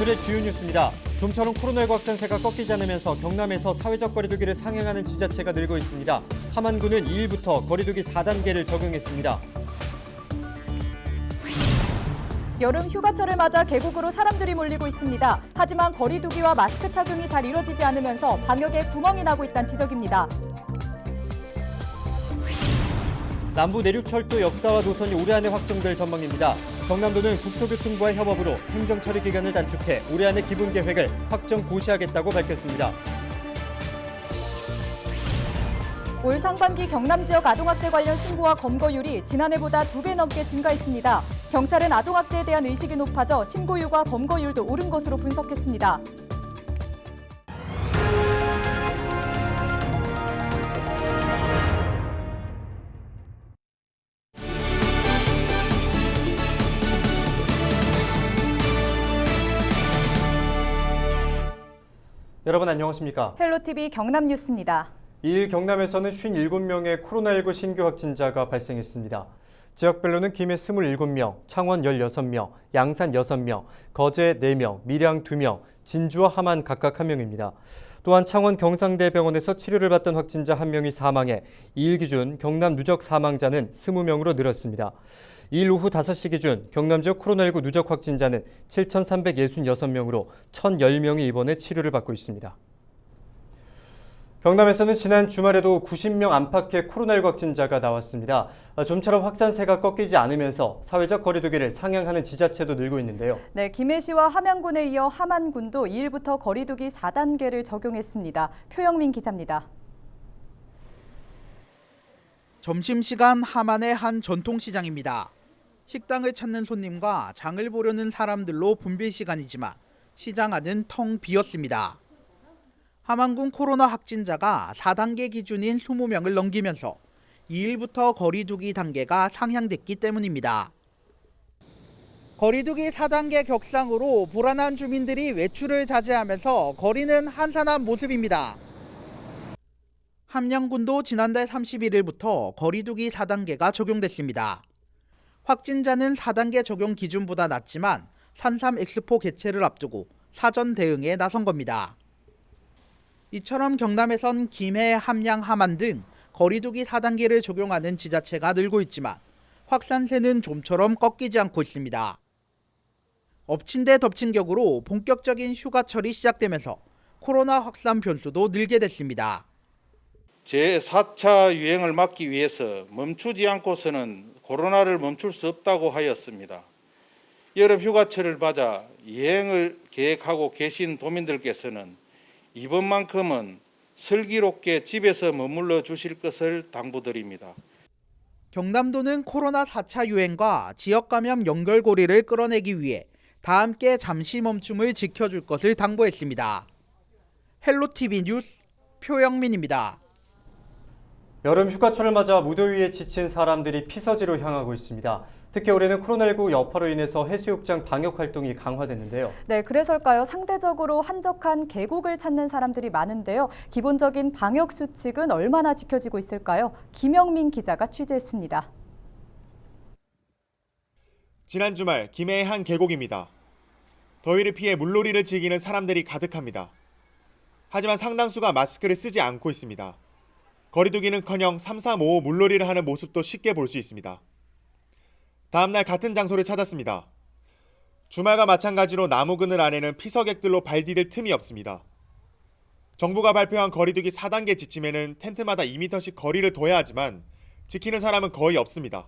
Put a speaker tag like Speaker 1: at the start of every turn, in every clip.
Speaker 1: 오늘의 주요 뉴스입니다. 좀처럼 코로나19 확산세가 꺾이지 않으면서 경남에서 사회적 거리두기를 상향하는 지자체가 늘고 있습니다. 함안군은 2일부터 거리두기 4단계를 적용했습니다.
Speaker 2: 여름 휴가철을 맞아 계곡으로 사람들이 몰리고 있습니다. 하지만 거리두기와 마스크 착용이 잘 이뤄지지 않으면서 방역에 구멍이 나고 있다는 지적입니다.
Speaker 1: 남부 내륙철도 역사와 노선이 올해 안에 확정될 전망입니다. 경남도는 국토교통부와 협업으로 행정처리 기간을 단축해 올해 안에 기본 계획을 확정 고시하겠다고 밝혔습니다.
Speaker 2: 올 상반기 경남 지역 아동학대 관련 신고와 검거율이 지난해보다 2배 넘게 증가했습니다. 경찰은 아동학대에 대한 의식이 높아져 신고율과 검거율도 오른 것으로 분석했습니다.
Speaker 1: 여러분 안녕하십니까?
Speaker 2: 헬로티비 경남 뉴스입니다.
Speaker 1: 2일 경남에서는 57명의 코로나19 신규 확진자가 발생했습니다. 지역별로는 김해 27명, 창원 16명, 양산 6명, 거제 4명, 밀양 2명, 진주와 함안 각각 1명입니다. 또한 창원 경상대병원에서 치료를 받던 확진자 1명이 사망해 2일 기준 경남 누적 사망자는 20명으로 늘었습니다. 2일 오후 5시 기준 경남 지역 코로나19 누적 확진자는 7,366명으로 1,010명이 입원해 치료를 받고 있습니다. 경남에서는 지난 주말에도 90명 안팎의 코로나19 확진자가 나왔습니다. 좀처럼 확산세가 꺾이지 않으면서 사회적 거리두기를 상향하는 지자체도 늘고 있는데요.
Speaker 2: 네, 김해시와 함양군에 이어 함안군도 2일부터 거리두기 4단계를 적용했습니다. 표영민 기자입니다.
Speaker 3: 점심시간 함안의 한 전통시장입니다. 식당을 찾는 손님과 장을 보려는 사람들로 붐빌 시간이지만 시장 안은 텅 비었습니다. 함안군 코로나 확진자가 4단계 기준인 20명을 넘기면서 2일부터 거리두기 단계가 상향됐기 때문입니다. 거리두기 4단계 격상으로 불안한 주민들이 외출을 자제하면서 거리는 한산한 모습입니다. 함양군도 지난달 31일부터 거리두기 4단계가 적용됐습니다. 확진자는 4단계 적용 기준보다 낮지만 산삼 엑스포 개최를 앞두고 사전 대응에 나선 겁니다. 이처럼 경남에선 김해, 함양, 함안 등 거리두기 4단계를 적용하는 지자체가 늘고 있지만 확산세는 좀처럼 꺾이지 않고 있습니다. 엎친 데 덮친 격으로 본격적인 휴가철이 시작되면서 코로나 확산 변수도 늘게 됐습니다.
Speaker 4: 제4차 유행을 막기 위해서 멈추지 않고서는 코로나를 멈출 수 없다고 하였습니다. 여름 휴가철을 맞아 여행을 계획하고 계신 도민들께서는 이번만큼은 슬기롭게 집에서 머물러 주실 것을 당부드립니다.
Speaker 3: 경남도는 코로나 4차 유행과 지역 감염 연결고리를 끌어내기 위해 다 함께 잠시 멈춤을 지켜줄 것을 당부했습니다. 헬로티비 뉴스 표영민입니다.
Speaker 1: 여름 휴가철을 맞아 무더위에 지친 사람들이 피서지로 향하고 있습니다. 특히 올해는 코로나19 여파로 인해서 해수욕장 방역 활동이 강화됐는데요.
Speaker 2: 네, 그래서일까요? 상대적으로 한적한 계곡을 찾는 사람들이 많은데요. 기본적인 방역 수칙은 얼마나 지켜지고 있을까요? 김영민 기자가 취재했습니다.
Speaker 5: 지난 주말 김해의 한 계곡입니다. 더위를 피해 물놀이를 즐기는 사람들이 가득합니다. 하지만 상당수가 마스크를 쓰지 않고 있습니다. 거리두기는커녕 3-3-5 물놀이를 하는 모습도 쉽게 볼 수 있습니다. 다음날 같은 장소를 찾았습니다. 주말과 마찬가지로 나무 그늘 안에는 피서객들로 발 디딜 틈이 없습니다. 정부가 발표한 거리두기 4단계 지침에는 텐트마다 2m씩 거리를 둬야 하지만 지키는 사람은 거의 없습니다.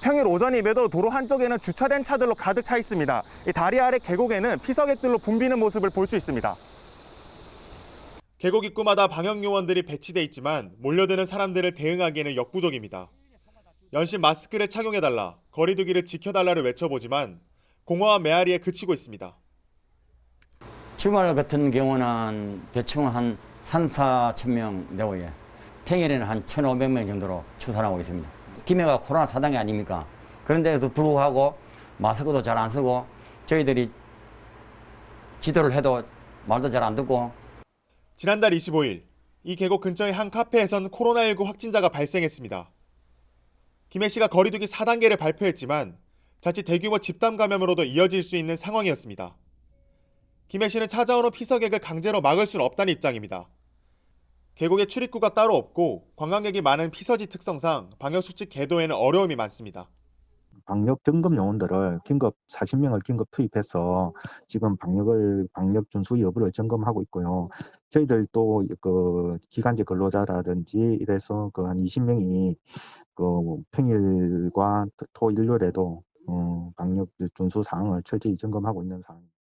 Speaker 6: 평일 오전임에도 도로 한쪽에는 주차된 차들로 가득 차 있습니다. 다리 아래 계곡에는 피서객들로 붐비는 모습을 볼 수 있습니다.
Speaker 5: 계곡 입구마다 방역 요원들이 배치돼 있지만 몰려드는 사람들을 대응하기에는 역부족입니다. 연신 마스크를 착용해달라, 거리두기를 지켜달라를 외쳐보지만 공허한 메아리에 그치고 있습니다.
Speaker 7: 주말 같은 경우는 대충 한 3-4천 명 내외에 평일에는 한 1,500명 정도로 추산하고 있습니다. 김해가 코로나 4단계 아닙니까? 그런데도 불구하고 마스크도 잘 안 쓰고 저희들이 지도를 해도 말도 잘 안 듣고.
Speaker 5: 지난달 25일 이 계곡 근처의 한 카페에선 코로나19 확진자가 발생했습니다. 김해시가 거리두기 4단계를 발표했지만 자칫 대규모 집단 감염으로도 이어질 수 있는 상황이었습니다. 김해 씨는 찾아오는 피서객을 강제로 막을 수는 없다는 입장입니다. 계곡에 출입구가 따로 없고 관광객이 많은 피서지 특성상 방역수칙 계도에는 어려움이 많습니다.
Speaker 8: 방역 점검 요원들을 긴급 40명을 긴급 투입해서 지금 방역 준수 여부를 점검하고 있고요. 저희들도 그 기간제 근로자라든지 이래서 그 한 20명이 그 평일과 토 일요일에도 방역 준수 사항을 철저히 점검하고 있는 상황입니다.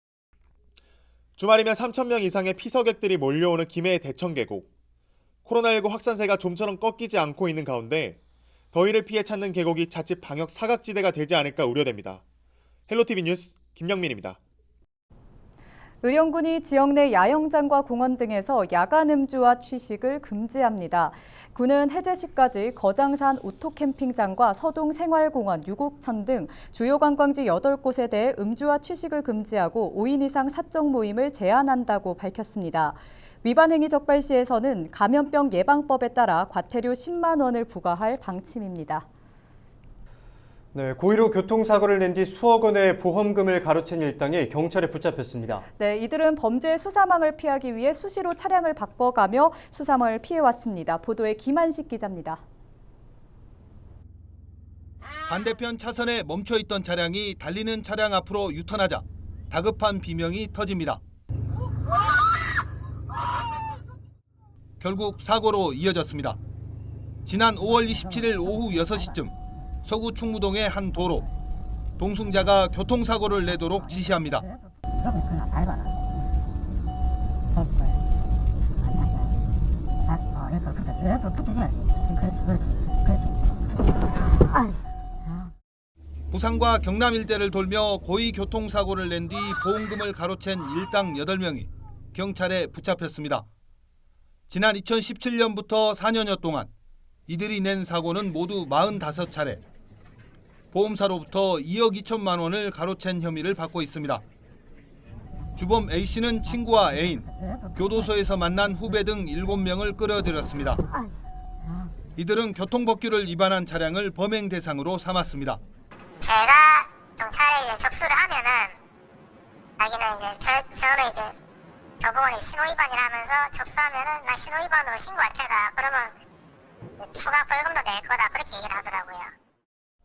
Speaker 5: 주말이면 3,000명 이상의 피서객들이 몰려오는 김해의 대천계곡. 코로나19 확산세가 좀처럼 꺾이지 않고 있는 가운데 더위를 피해 찾는 계곡이 자칫 방역 사각지대가 되지 않을까 우려됩니다. 헬로티비 뉴스 김영민입니다.
Speaker 2: 의령군이 지역 내 야영장과 공원 등에서 야간 음주와 취식을 금지합니다. 군은 해제시까지 거장산 오토캠핑장과 서동 생활공원, 유곡천 등 주요 관광지 8곳에 대해 음주와 취식을 금지하고 5인 이상 사적 모임을 제한한다고 밝혔습니다. 위반 행위 적발 시에서는 감염병 예방법에 따라 과태료 10만 원을 부과할 방침입니다.
Speaker 1: 네, 고의로 교통사고를 낸 뒤 수억 원의 보험금을 가로챈 일당이 경찰에 붙잡혔습니다.
Speaker 2: 네, 이들은 범죄 수사망을 피하기 위해 수시로 차량을 바꿔가며 수사망을 피해왔습니다. 보도에 김한식 기자입니다.
Speaker 9: 반대편 차선에 멈춰있던 차량이 달리는 차량 앞으로 유턴하자 다급한 비명이 터집니다. 결국 사고로 이어졌습니다. 지난 5월 27일 오후 6시쯤 서구 충무동의 한 도로, 동승자가 교통사고를 내도록 지시합니다. 부산과 경남 일대를 돌며 고의 교통사고를 낸 뒤 보험금을 가로챈 일당 8명이 경찰에 붙잡혔습니다. 지난 2017년부터 4년여 동안 이들이 낸 사고는 모두 45차례. 보험사로부터 2억 2천만 원을 가로챈 혐의를 받고 있습니다. 주범 A씨는 친구와 애인, 교도소에서 만난 후배 등 7명을 끌어들였습니다. 이들은 교통법규를 위반한 차량을 범행 대상으로 삼았습니다.
Speaker 10: 제가 경찰에 접수를 하면은 자기는 저는 저보고는 신호위반이라 하면서 접수하면은 나 신호위반으로 신고할 테다. 그러면 추가 벌금도 낼 거다. 그렇게 얘기를 하더라고요.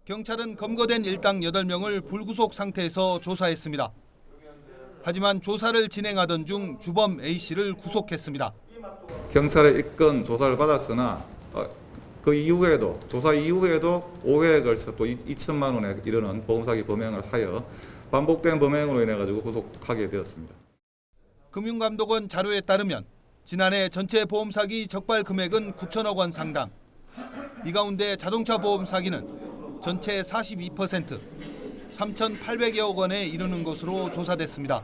Speaker 9: 경찰은 검거된 일당 8명을 불구속 상태에서 조사했습니다. 하지만 조사를 진행하던 중 주범 A씨를 구속했습니다.
Speaker 11: 경찰의 입건 조사를 받았으나 그 이후에도 조사 이후에도 5회에 걸쳐 또 2천만 원에 이르는 보험사기 범행을 하여 반복된 범행으로 인해 가지고 구속하게 되었습니다.
Speaker 9: 금융감독원 자료에 따르면 지난해 전체 보험 사기 적발 금액은 9천억 원 상당. 이 가운데 자동차 보험 사기는 전체 42%, 3,800여 원에 이르는 것으로 조사됐습니다.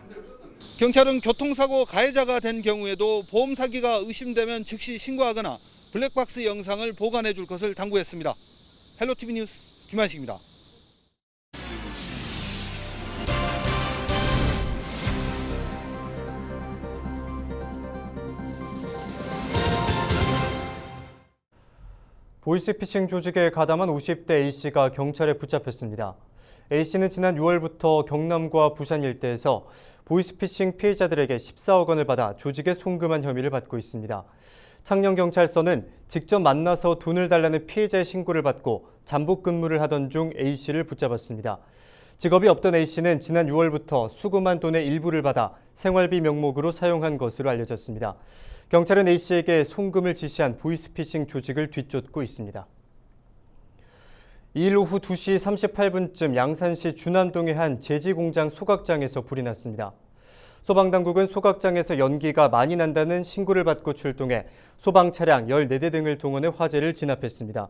Speaker 9: 경찰은 교통사고 가해자가 된 경우에도 보험 사기가 의심되면 즉시 신고하거나 블랙박스 영상을 보관해 줄 것을 당부했습니다. 헬로티비 뉴스 김한식입니다.
Speaker 1: 보이스피싱 조직에 가담한 50대 A씨가 경찰에 붙잡혔습니다. A씨는 지난 6월부터 경남과 부산 일대에서 보이스피싱 피해자들에게 14억 원을 받아 조직에 송금한 혐의를 받고 있습니다. 창녕경찰서는 직접 만나서 돈을 달라는 피해자의 신고를 받고 잠복 근무를 하던 중 A씨를 붙잡았습니다. 직업이 없던 A씨는 지난 6월부터 수금한 돈의 일부를 받아 생활비 명목으로 사용한 것으로 알려졌습니다. 경찰은 A씨에게 송금을 지시한 보이스피싱 조직을 뒤쫓고 있습니다. 2일 오후 2시 38분쯤 양산시 준안동의 한 제지공장 소각장에서 불이 났습니다. 소방당국은 소각장에서 연기가 많이 난다는 신고를 받고 출동해 소방 차량 14대 등을 동원해 화재를 진압했습니다.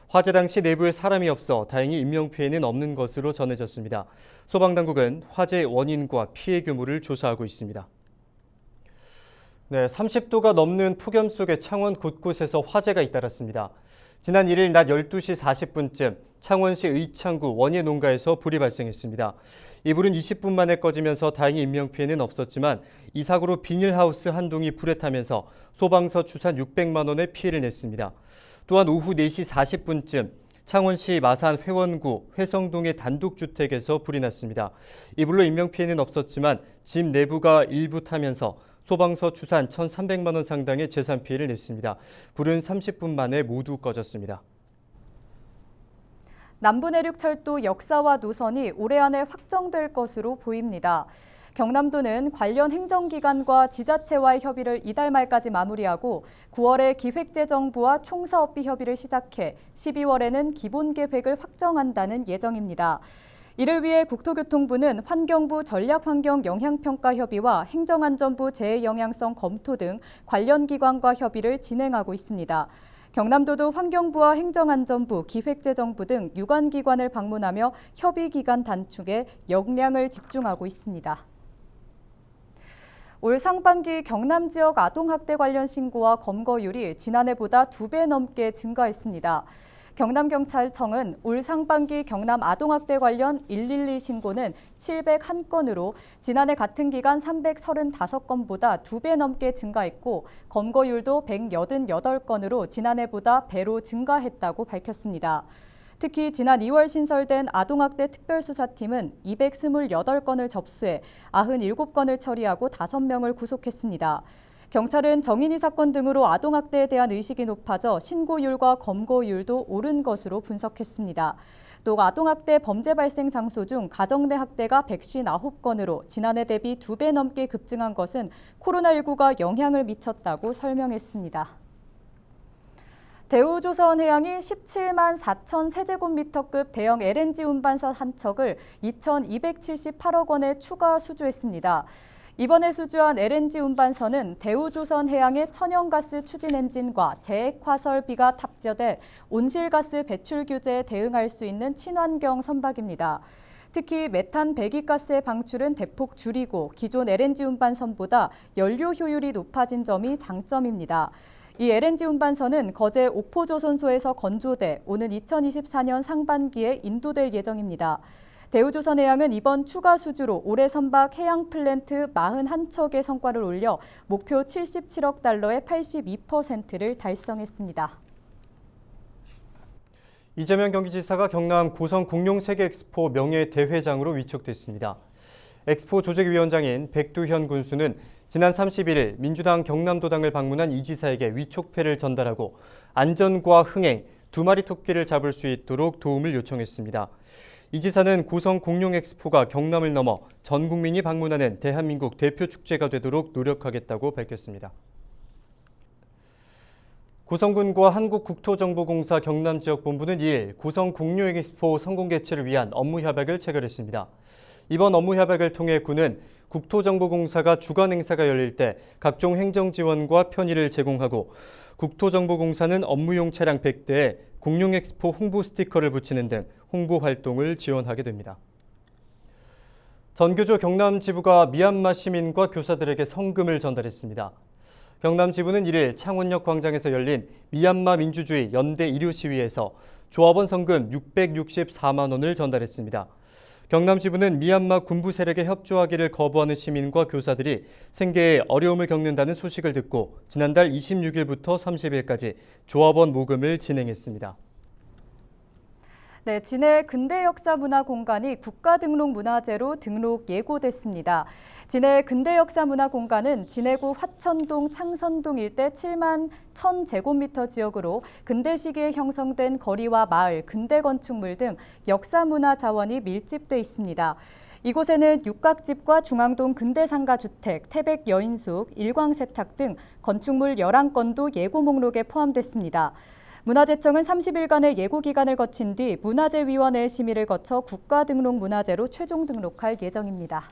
Speaker 1: 화재 당시 내부에 사람이 없어 다행히 인명피해는 없는 것으로 전해졌습니다. 소방당국은 화재의 원인과 피해 규모를 조사하고 있습니다. 네, 30도가 넘는 폭염 속에 창원 곳곳에서 화재가 잇따랐습니다. 지난 1일 낮 12시 40분쯤 창원시 의창구 원예 농가에서 불이 발생했습니다. 이 불은 20분 만에 꺼지면서 다행히 인명피해는 없었지만 이 사고로 비닐하우스 한 동이 불에 타면서 소방서 추산 600만 원의 피해를 냈습니다. 또한 오후 4시 40분쯤 창원시 마산 회원구 회성동의 단독주택에서 불이 났습니다. 이 불로 인명피해는 없었지만 집 내부가 일부 타면서 소방서 추산 1,300만 원 상당의 재산 피해를 냈습니다. 불은 30분 만에 모두 꺼졌습니다.
Speaker 2: 남부내륙철도 역사와 노선이 올해 안에 확정될 것으로 보입니다. 경남도는 관련 행정기관과 지자체와의 협의를 이달 말까지 마무리하고 9월에 기획재정부와 총사업비 협의를 시작해 12월에는 기본계획을 확정한다는 예정입니다. 이를 위해 국토교통부는 환경부 전략환경영향평가협의와 행정안전부 재해영향성 검토 등 관련 기관과 협의를 진행하고 있습니다. 경남도도 환경부와 행정안전부, 기획재정부 등 유관기관을 방문하며 협의기간 단축에 역량을 집중하고 있습니다. 올 상반기 경남 지역 아동학대 관련 신고와 검거율이 지난해보다 2배 넘게 증가했습니다. 경남경찰청은 올 상반기 경남 아동학대 관련 112 신고는 701건으로 지난해 같은 기간 335건보다 2배 넘게 증가했고 검거율도 188건으로 지난해보다 배로 증가했다고 밝혔습니다. 특히 지난 2월 신설된 아동학대 특별수사팀은 228건을 접수해 97건을 처리하고 5명을 구속했습니다. 경찰은 정인이 사건 등으로 아동학대에 대한 의식이 높아져 신고율과 검거율도 오른 것으로 분석했습니다. 또 아동학대 범죄 발생 장소 중 가정 내 학대가 159건으로 지난해 대비 2배 넘게 급증한 것은 코로나19가 영향을 미쳤다고 설명했습니다. 대우조선해양이 17만 4천 세제곱미터급 대형 LNG 운반선 한 척을 2,278억 원에 추가 수주했습니다. 이번에 수주한 LNG 운반선은 대우조선해양의 천연가스 추진 엔진과 재액화 설비가 탑재돼 온실가스 배출 규제에 대응할 수 있는 친환경 선박입니다. 특히 메탄 배기가스의 방출은 대폭 줄이고 기존 LNG 운반선보다 연료 효율이 높아진 점이 장점입니다. 이 LNG 운반선은 거제 옥포조선소에서 건조돼 오는 2024년 상반기에 인도될 예정입니다. 대우조선해양은 이번 추가 수주로 올해 선박 해양 플랜트 41척의 성과를 올려 목표 77억 달러의 82%를 달성했습니다.
Speaker 1: 이재명 경기지사가 경남 고성 공룡세계엑스포 명예대회장으로 위촉됐습니다. 엑스포 조직위원장인 백두현 군수는 지난 31일 민주당 경남도당을 방문한 이 지사에게 위촉패를 전달하고 안전과 흥행, 2마리 토끼를 잡을 수 있도록 도움을 요청했습니다. 이 지사는 고성 공룡엑스포가 경남을 넘어 전 국민이 방문하는 대한민국 대표 축제가 되도록 노력하겠다고 밝혔습니다. 고성군과 한국국토정보공사 경남지역본부는 2일 고성 공룡엑스포 성공 개최를 위한 업무 협약을 체결했습니다. 이번 업무 협약을 통해 군은 국토정보공사가 주관 행사가 열릴 때 각종 행정 지원과 편의를 제공하고 국토정보공사는 업무용 차량 100대에 공룡엑스포 홍보 스티커를 붙이는 등 홍보 활동을 지원하게 됩니다. 전교조 경남지부가 미얀마 시민과 교사들에게 성금을 전달했습니다. 경남지부는 1일 창원역 광장에서 열린 미얀마 민주주의 연대 일요 시위에서 조합원 성금 664만 원을 전달했습니다. 경남지부는 미얀마 군부 세력에 협조하기를 거부하는 시민과 교사들이 생계에 어려움을 겪는다는 소식을 듣고 지난달 26일부터 30일까지 조합원 모금을 진행했습니다.
Speaker 2: 네, 진해 근대역사문화공간이 국가등록문화재로 등록 예고됐습니다. 진해 근대역사문화공간은 진해구 화천동, 창선동 일대 7만 1,000제곱미터 지역으로 근대 시기에 형성된 거리와 마을, 근대 건축물 등 역사문화 자원이 밀집돼 있습니다. 이곳에는 육각집과 중앙동 근대상가주택, 태백 여인숙, 일광세탁 등 건축물 11건도 예고 목록에 포함됐습니다. 문화재청은 30일간의 예고 기간을 거친 뒤 문화재위원회의 심의를 거쳐 국가등록문화재로 최종 등록할 예정입니다.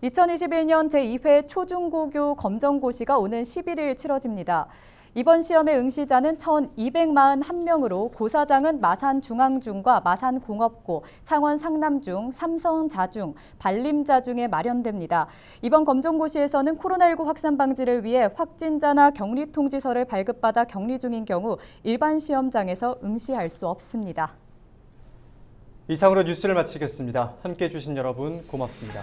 Speaker 2: 2021년 제2회 초중고교 검정고시가 오는 11일 치러집니다. 이번 시험의 응시자는 1,241명으로 고사장은 마산중앙중과 마산공업고, 창원 상남중, 삼성자중, 발림자중에 마련됩니다. 이번 검정고시에서는 코로나19 확산 방지를 위해 확진자나 격리통지서를 발급받아 격리 중인 경우 일반 시험장에서 응시할 수 없습니다.
Speaker 1: 이상으로 뉴스를 마치겠습니다. 함께해 주신 여러분 고맙습니다.